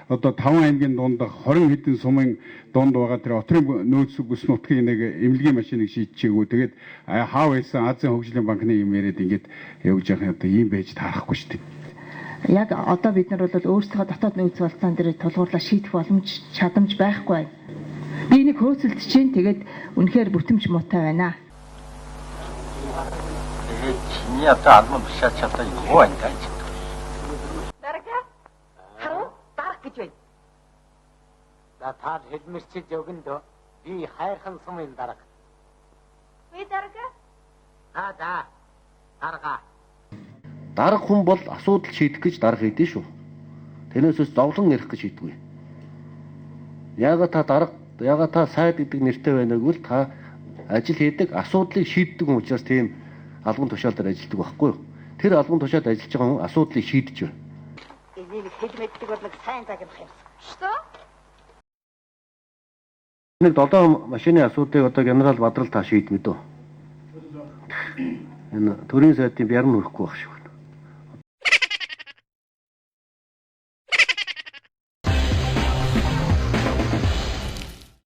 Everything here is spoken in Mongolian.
одоо 5 аймгийн дунд 20 хэдэн сумын дунд байгаа тэр отрын нөөц бүс нутгийг нэг эмнэлгийн машиныг шийдчихээгүү. Тэгээд хаа байсан Азийн хөгжлийн банкны юм яриад ингэж явж байгаа одоо ийм байж таарахгүй шүү дээ. Яг одоо бид нар бол өөрсдөө дотоод нөөц болцоон дээр тулгуурлаа шийдэх боломж чадамж байхгүй. Би энийг хөөцөлдөж чинь тэгээд үнэхээр бүтэмж муутай байна. чиний одоо албан тушаал чадаа юу байна гэж. Дарга? Харин дарга гэж байна. За та хэлмэрчиж өгөн дөө. Би хайрхан сумын дарга. Би дарга? За. Дарга. Дарга хүн бол асуудал шийдэх гэж дарга хийдэж шүү. Тэрнээсээс зовлон ярих гэж хийдэггүй. Яагаад та сайд гэдэг нэртэй байна гэвэл та ажил хийдэг, асуудлыг шийддэг хүн учраас тийм албан тушаал дээр ажилладаг байхгүй юу? Тэр албан тушаалд ажиллаж байгаа хүн асуудлыг шийдэж байна. Энийг хэлмэддэг бол сайн загнах юм. Что? Нэг 7 машины асуудыг одоо генерал Бадрал та шийдмэд үү? Энэ төрийн сайдын бярн өрөхгүй байх шүү.